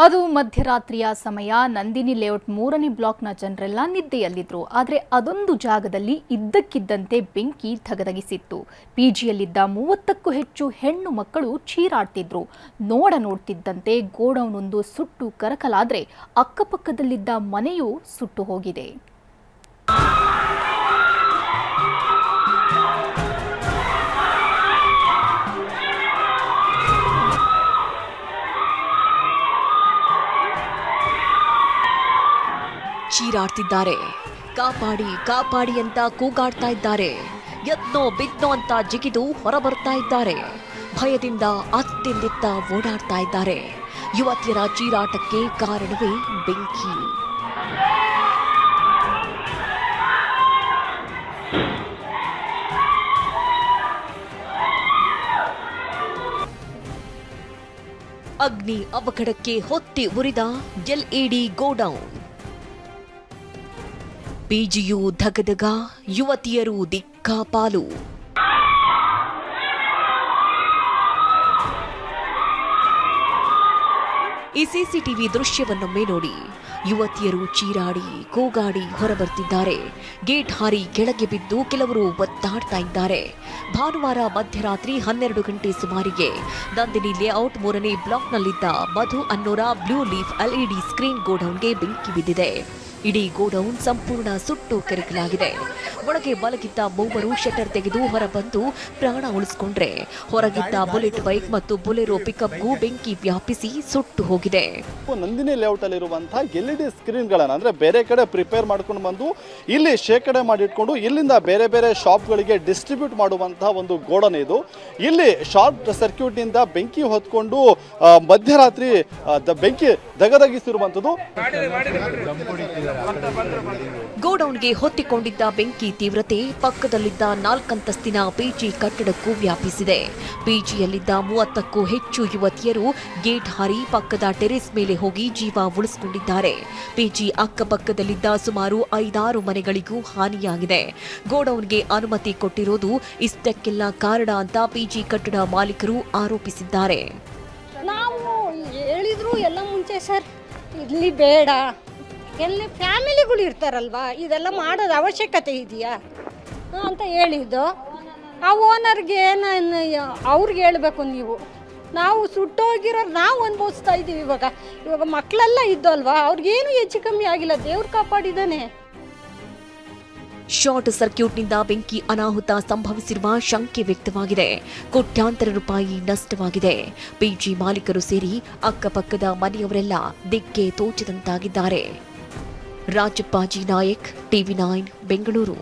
ಅದು ಮಧ್ಯರಾತ್ರಿಯ ಸಮಯ. ನಂದಿನಿ ಲೇಔಟ್ 3ನೇ ಬ್ಲಾಕ್ನ ಜನರೆಲ್ಲ ನಿದ್ದೆಯಲ್ಲಿದ್ರು. ಆದರೆ ಅದೊಂದು ಜಾಗದಲ್ಲಿ ಇದ್ದಕ್ಕಿದ್ದಂತೆ ಬೆಂಕಿ ಧಗಧಗಿಸಿತ್ತು. ಪಿಜಿಯಲ್ಲಿದ್ದ 30ಕ್ಕೂ ಹೆಚ್ಚು ಹೆಣ್ಣು ಮಕ್ಕಳು ಚೀರಾಡ್ತಿದ್ರು. ನೋಡ್ತಿದ್ದಂತೆ ಗೋಡೌನೊಂದು ಸುಟ್ಟು ಕರಕಲಾದ್ರೆ ಅಕ್ಕಪಕ್ಕದಲ್ಲಿದ್ದ ಮನೆಯೂ ಸುಟ್ಟು ಹೋಗಿದೆ. ಚೀರಾಡ್ತಿದ್ದಾರೆ. ಕಾಪಾಡಿ ಕಾಪಾಡಿ ಅಂತ ಕೂಗಾಡ್ತಾ ಇದ್ದಾರೆ. ಎದ್ನೋ ಬಿದ್ನೋ ಅಂತ ಜಿಗಿದು ಹೊರಬರ್ತಾ ಇದ್ದಾರೆ. ಭಯದಿಂದ ಅತ್ತಿಂದಿತ್ತ ಓಡಾಡ್ತಾ ಇದ್ದಾರೆ. ಯುವತಿಯರ ಚೀರಾಟಕ್ಕೆ ಕಾರಣವೇ ಬೆಂಕಿ. ಅಗ್ನಿ ಅವಘಡಕ್ಕೆ ಹೊತ್ತಿ ಉರಿದ ಎಲ್ಇಡಿ ಗೋಡೌನ್. ಪಿಜಿಯು ಧಗಧಗ, ಯುವತಿಯರು ದಿಕ್ಕಾಪಾಲು. ಈ ಸಿಸಿಟಿವಿ ದೃಶ್ಯವನ್ನೊಮ್ಮೆ ನೋಡಿ. ಯುವತಿಯರು ಚೀರಾಡಿ ಕೂಗಾಡಿ ಹೊರಬರ್ತಿದ್ದಾರೆ. ಗೇಟ್ ಹಾರಿ ಕೆಳಗೆ ಬಿದ್ದು ಕೆಲವರು ಒದ್ದಾಡ್ತಾ ಇದ್ದಾರೆ. ಭಾನುವಾರ ಮಧ್ಯರಾತ್ರಿ 12 ಗಂಟೆ ಸುಮಾರಿಗೆ ನಂದಿನಿ ಲೇಔಟ್ 3ನೇ ಬ್ಲಾಕ್ನಲ್ಲಿದ್ದ ಮಧು ಅನ್ನೋರ ಬ್ಲೂ ಲೀಫ್ ಎಲ್ಇಡಿ ಸ್ಕ್ರೀನ್ ಗೋಡೌನ್ಗೆ ಬೆಂಕಿ ಬಿದ್ದಿದೆ. ಇಡೀ ಗೋಡೌನ್ ಸಂಪೂರ್ಣ ಸುಟ್ಟು ಕರಕಲಾಗಿದೆ. ಒಳಗೆ ಮಲಗಿದ್ದ ಮೂವರು ಶಟರ್ ತೆಗೆದು ಹೊರಬಂದು ಪ್ರಾಣ ಉಳಿಸಿಕೊಂಡ್ರೆ, ಹೊರಗಿದ್ದ ಬುಲೆಟ್ ಬೈಕ್ ಮತ್ತು ಬೊಲೆರೋ ಪಿಕಪ್ಗೂ ಬೆಂಕಿ ವ್ಯಾಪಿಸಿ ಸುಟ್ಟು ಹೋಗಿದೆ. ನಂದಿನಿ ಲೇಔಟ್ ಅಲ್ಲಿರುವಂತಹ ಎಲ್ಇಡಿ ಸ್ಕ್ರೀನ್ಗಳನ್ನು ಅಂದ್ರೆ ಬೇರೆ ಕಡೆ ಪ್ರಿಪೇರ್ ಮಾಡ್ಕೊಂಡು ಬಂದು ಇಲ್ಲಿ ಶೇಖರಣೆ ಮಾಡಿಟ್ಕೊಂಡು ಇಲ್ಲಿಂದ ಬೇರೆ ಬೇರೆ ಶಾಪ್ಗಳಿಗೆ ಡಿಸ್ಟ್ರಿಬ್ಯೂಟ್ ಮಾಡುವಂತಹ ಒಂದು ಗೋಡನ್ ಇದು. ಇಲ್ಲಿ ಶಾರ್ಟ್ ಸರ್ಕ್ಯೂಟ್ ನಿಂದ ಬೆಂಕಿ ಹೊತ್ಕೊಂಡು ಮಧ್ಯರಾತ್ರಿ ಬೆಂಕಿ ದಗದಗಿಸಿರುವಂಥದ್ದು. ಗೋಡೌನ್ಗೆ ಹೊತ್ತಿಕೊಂಡಿದ್ದ ಬೆಂಕಿ ತೀವ್ರತೆ ಪಕ್ಕದಲ್ಲಿದ್ದ 4 ಅಂತಸ್ತಿನ ಪಿಜಿ ಕಟ್ಟಡಕ್ಕೂ ವ್ಯಾಪಿಸಿದೆ. ಪಿಜಿಯಲ್ಲಿದ್ದ 30ಕ್ಕೂ ಹೆಚ್ಚು ಯುವತಿಯರು ಗೇಟ್ ಹಾರಿ ಪಕ್ಕದ ಟೆರೆಸ್ ಮೇಲೆ ಹೋಗಿ ಜೀವ ಉಳಿಸಿಕೊಂಡಿದ್ದಾರೆ. ಪಿಜಿ ಅಕ್ಕಪಕ್ಕದಲ್ಲಿದ್ದ ಸುಮಾರು 5-6 ಮನೆಗಳಿಗೂ ಹಾನಿಯಾಗಿದೆ. ಗೋಡೌನ್ಗೆ ಅನುಮತಿ ಕೊಟ್ಟಿರೋದು ಇಷ್ಟಕ್ಕೆಲ್ಲ ಕಾರಣ ಅಂತ ಪಿಜಿ ಕಟ್ಟಡ ಮಾಲೀಕರು ಆರೋಪಿಸಿದ್ದಾರೆ. ನಾವು ಹೇಳಿದ್ರು ಎಲ್ಲ ಮುಂಚೆ ಸರ್ ಇಲ್ಲಿ ಬೇಡ, ಎಲ್ಲಿ ಫ್ಯಾಮಿಲಿಗಳು ಇರ್ತಾರಲ್ವಾ, ಇದೆಲ್ಲ ಮಾಡೋದು ಅವಶ್ಯಕತೆ ಇದೆಯಾ ಅಂತ ಹೇಳಿದ್ದು. ಆ ಓನರ್ಗೆ ಅವ್ರಿಗೆ ಹೇಳಬೇಕು ನೀವು. ನಾವು ಸುಟ್ಟೋಗಿರೋರು ನಾವು ಅನುಭವಿಸ್ತಾ ಇದ್ದೀವಿ. ಇವಾಗ ಮಕ್ಕಳೆಲ್ಲ ಇದ್ದಲ್ವಾ, ಅವ್ರಿಗೇನು ಹೆಚ್ಚು ಕಮ್ಮಿ ಆಗಿಲ್ಲ, ದೇವ್ರು ಕಾಪಾಡಿದ್ದಾನೆ. ಶಾರ್ಟ್ ಸರ್ಕ್ಯೂಟ್ನಿಂದ ಬೆಂಕಿ ಅನಾಹುತ ಸಂಭವಿಸಿರುವ ಶಂಕೆ ವ್ಯಕ್ತವಾಗಿದೆ. ಕೋಟ್ಯಾಂತರ ರೂಪಾಯಿ ನಷ್ಟವಾಗಿದೆ. ಪಿಜಿ ಮಾಲೀಕರು ಸೇರಿ ಅಕ್ಕಪಕ್ಕದ ಮನೆಯವರೆಲ್ಲ ದಿಕ್ಕೆ ತೋಚದಂತಾಗಿದ್ದಾರೆ. ರಾಜಪ್ಪಾಜಿ ನಾಯಕ್, ಟಿವಿ9 ಬೆಂಗಳೂರು.